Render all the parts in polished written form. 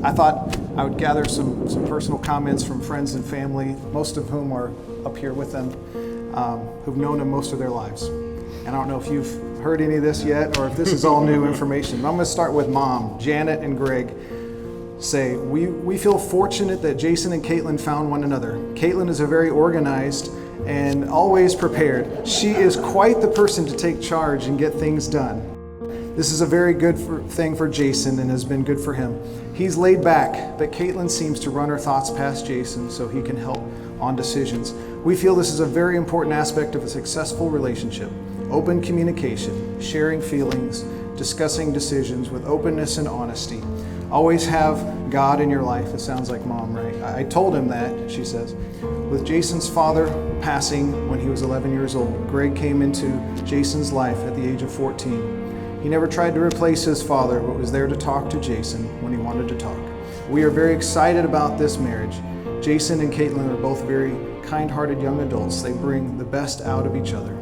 I thought I would gather some personal comments from friends and family, most of whom are up here with them, who've known him most of their lives. And I don't know if you've heard any of this yet or if this is all new information. But I'm going to start with Mom. Janet and Greg say, we feel fortunate that Jason and Caitlin found one another. Caitlin is a very organized and always prepared. She is quite the person to take charge and get things done. This is a very good thing for Jason and has been good for him. He's laid back, but Caitlin seems to run her thoughts past Jason so he can help on decisions. We feel this is a very important aspect of a successful relationship. Open communication, sharing feelings, discussing decisions with openness and honesty. Always have God in your life. It sounds like Mom, right? I told him that, she says. With Jason's father passing when he was 11 years old, Greg came into Jason's life at the age of 14. He never tried to replace his father, but was there to talk to Jason when he wanted to talk. We are very excited about this marriage. Jason and Caitlin are both very kind-hearted young adults. They bring the best out of each other.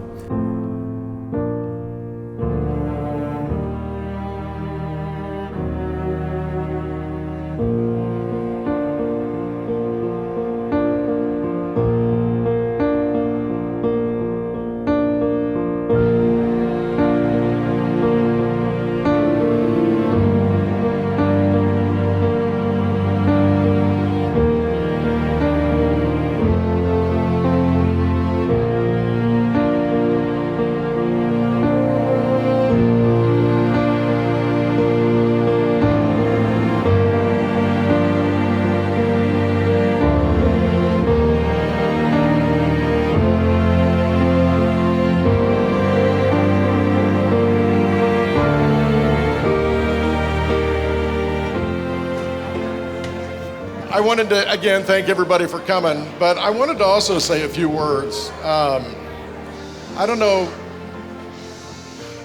I wanted to, again, thank everybody for coming, but I wanted to also say a few words. I don't know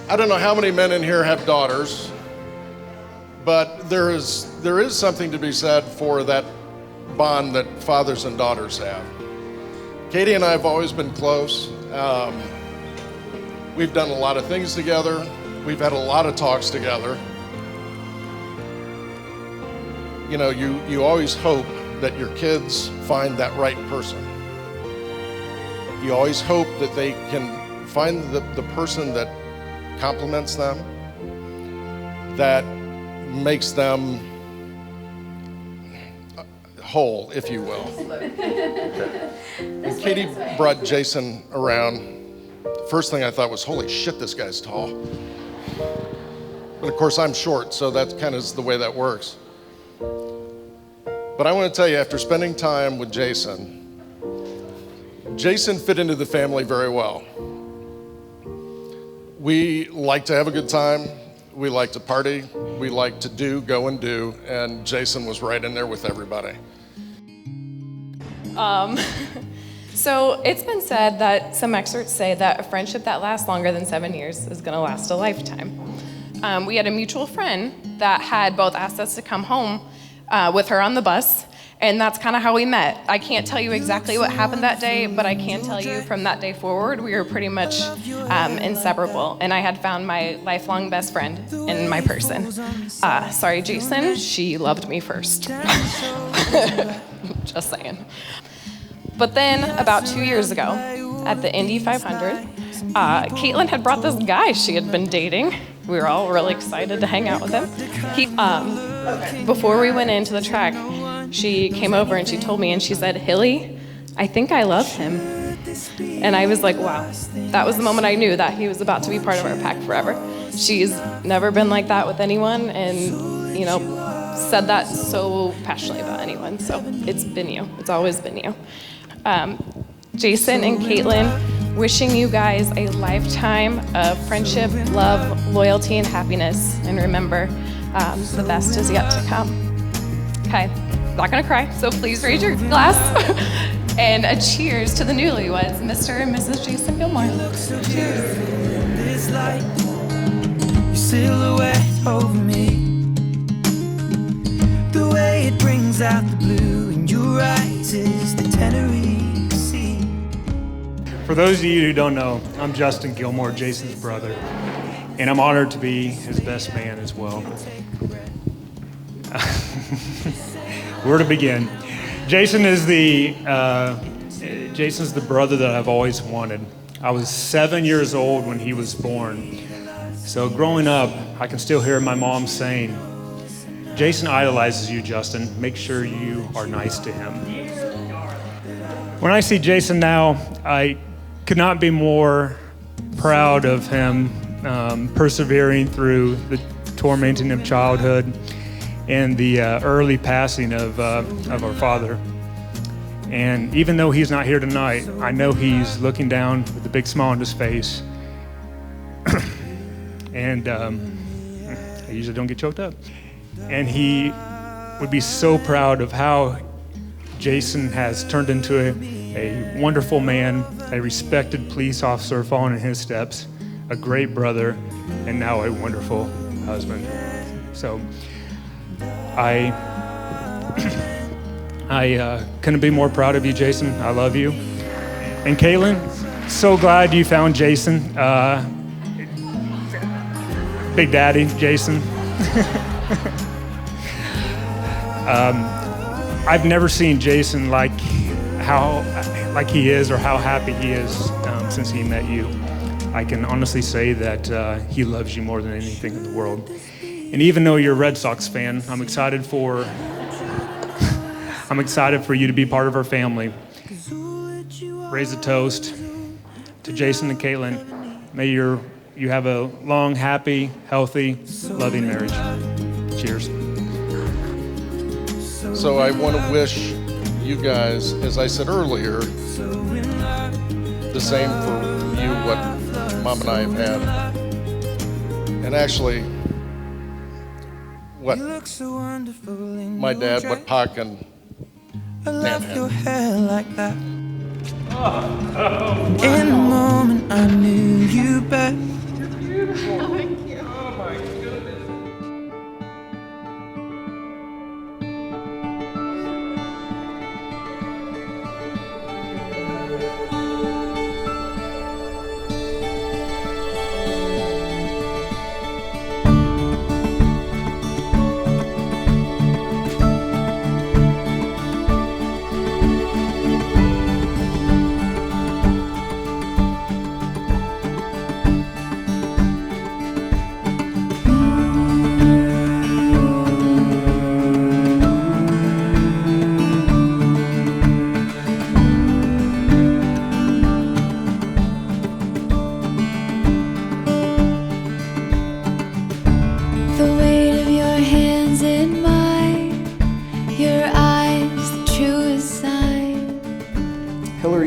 how many men in here have daughters, but there is something to be said for that bond that fathers and daughters have. Katie and I have always been close. We've done a lot of things together. We've had a lot of talks together. You know, you always hope that your kids find that right person. You always hope that they can find the person that complements them, that makes them whole, if you will. Okay. When Katie brought Jason around, the first thing I thought was, holy shit, this guy's tall. But of course I'm short, so that kind of is the way that works. But I want to tell you, after spending time with Jason fit into the family very well. We like to have a good time. We like to party. We like to go and do. And Jason was right in there with everybody. So it's been said that some experts say that a friendship that lasts longer than 7 years is going to last a lifetime. We had a mutual friend that had both asked us to come home with her on the bus, and that's kind of how we met. I can't tell you exactly what happened that day, but I can tell you from that day forward, we were pretty much inseparable, and I had found my lifelong best friend in my person. Sorry, Jason, she loved me first. Just saying. But then, about 2 years ago, at the Indy 500, Caitlin had brought this guy she had been dating. We were all really excited to hang out with him. Before we went into the track, she came over and she told me, and she said, Hilly, I think I love him. And I was like, wow. That was the moment I knew that he was about to be part of our pack forever. She's never been like that with anyone, and, you know, said that so passionately about anyone. So it's been you. It's always been you. Jason and Caitlin, wishing you guys a lifetime of friendship, love, loyalty, and happiness. And remember, the best is yet to come. Okay, not gonna cry, so please raise your glass. And a cheers to the newlyweds, Mr. and Mrs. Jason Gilmore. Cheers. Your silhouette over me, the way it brings out the blue in your eyes is the Tenerife Sea. For those of you who don't know, I'm Justin Gilmore, Jason's brother, and I'm honored to be his best man as well. Where to begin? Jason's the brother that I've always wanted. I was 7 years old when he was born. So growing up, I can still hear my mom saying, "Jason idolizes you, Justin. Make sure you are nice to him." When I see Jason now, I could not be more proud of him persevering through the tormenting of childhood and the early passing of our father. And even though he's not here tonight, I know he's looking down with a big smile on his face. And I usually don't get choked up. And he would be so proud of how Jason has turned into a wonderful man, a respected police officer following in his steps, a great brother, and now a wonderful husband. So I couldn't be more proud of you, Jason. I love you. And Caitlin, so glad you found Jason. Big Daddy, Jason. I've never seen Jason like he is or how happy he is since he met you. I can honestly say that he loves you more than anything in the world. And even though you're a Red Sox fan, I'm excited for you to be part of our family. Raise a toast to Jason and Caitlin. May you have a long, happy, healthy, loving marriage. Cheers. So I want to wish you guys, as I said earlier, the same for you, what Mom and I have had. And actually, what my dad, what Pac and Nan had. Your hair like that. In the moment I knew you best.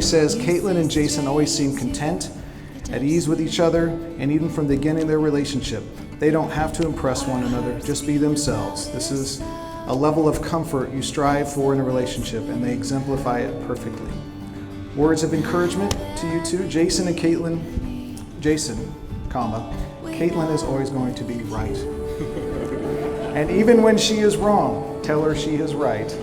Says Caitlin and Jason always seem content, at ease with each other, and even from the beginning of their relationship, they don't have to impress one another, just be themselves. This is a level of comfort you strive for in a relationship, and they exemplify it perfectly. Words of encouragement to you two, Jason and Caitlin. Jason, Caitlin is always going to be right. And even when she is wrong, tell her she is right.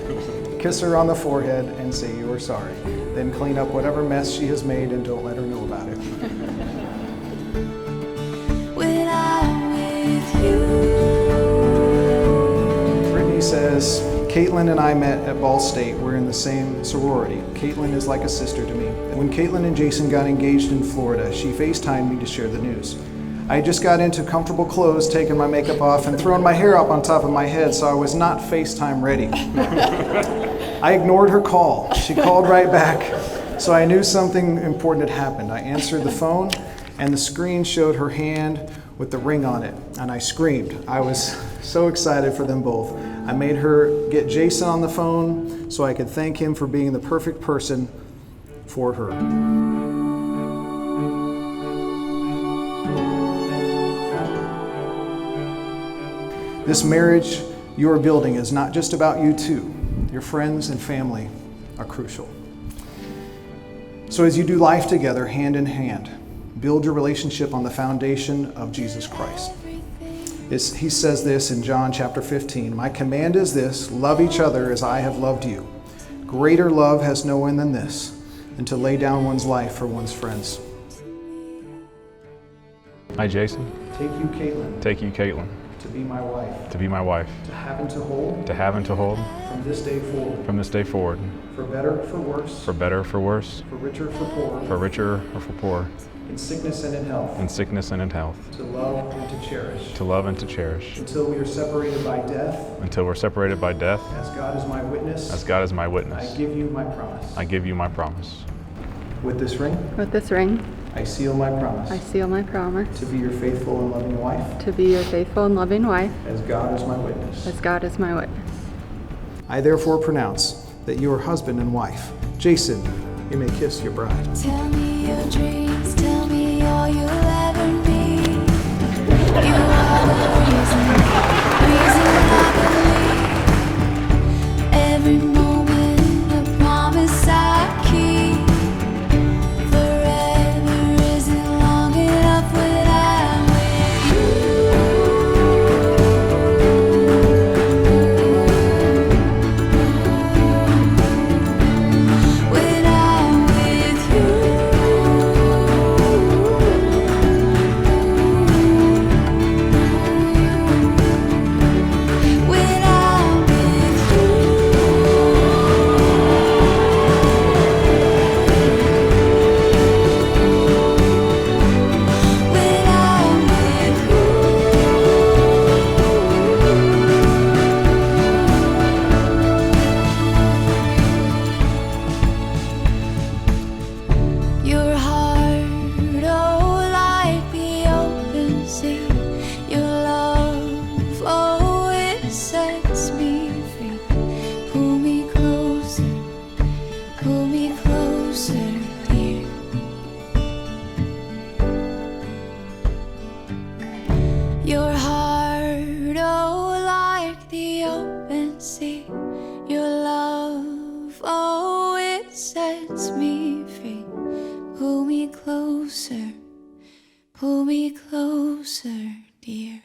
Kiss her on the forehead and say you are sorry. Then clean up whatever mess she has made and don't let her know about it. When I'm with you. Brittany says, Caitlin and I met at Ball State. We're in the same sorority. Caitlin is like a sister to me. When Caitlin and Jason got engaged in Florida, she FaceTimed me to share the news. I just got into comfortable clothes, taken my makeup off, and thrown my hair up on top of my head, so I was not FaceTime ready. I ignored her call. She called right back, so I knew something important had happened. I answered the phone, and the screen showed her hand with the ring on it, and I screamed. I was so excited for them both. I made her get Jason on the phone so I could thank him for being the perfect person for her. This marriage you are building is not just about you two. Your friends and family are crucial. So as you do life together, hand in hand, build your relationship on the foundation of Jesus Christ. He says this in John chapter 15, "My command is this, love each other as I have loved you. Greater love has no one than this, than to lay down one's life for one's friends." Hi, Jason. Take you, Caitlin. Take you, Caitlin. to be my wife, to be my wife, to have and to hold to have and to hold from this day forward, from this day forward, for better, for worse, for better, for worse, for richer, for poorer, for richer or for poor, in sickness and in health, in sickness and in health, to love and to cherish, to love and to cherish, until we are separated by death. until we're separated by death. As God is my witness, As God is my I witness, give you my promise. I give you my promise. With this ring, With this ring, I seal my promise I seal my promise to be your faithful and loving wife, to be your faithful and loving wife, as God is my witness. as God is my witness. I therefore pronounce that you are husband and wife. Jason, you may kiss your bride. Tell me your dreams, tell me all you'll ever need. You are the reason I believe. Every moment a promise I keep. Forever isn't long enough when I'm with you. When I'm with you. When I'm with you. When I'm with you. Your heart, oh, like the open sea. Your love, oh, it sets me free. Pull me closer, dear. Your heart, oh, like the open sea. Your love, oh, it sets me free. Pull me closer, dear.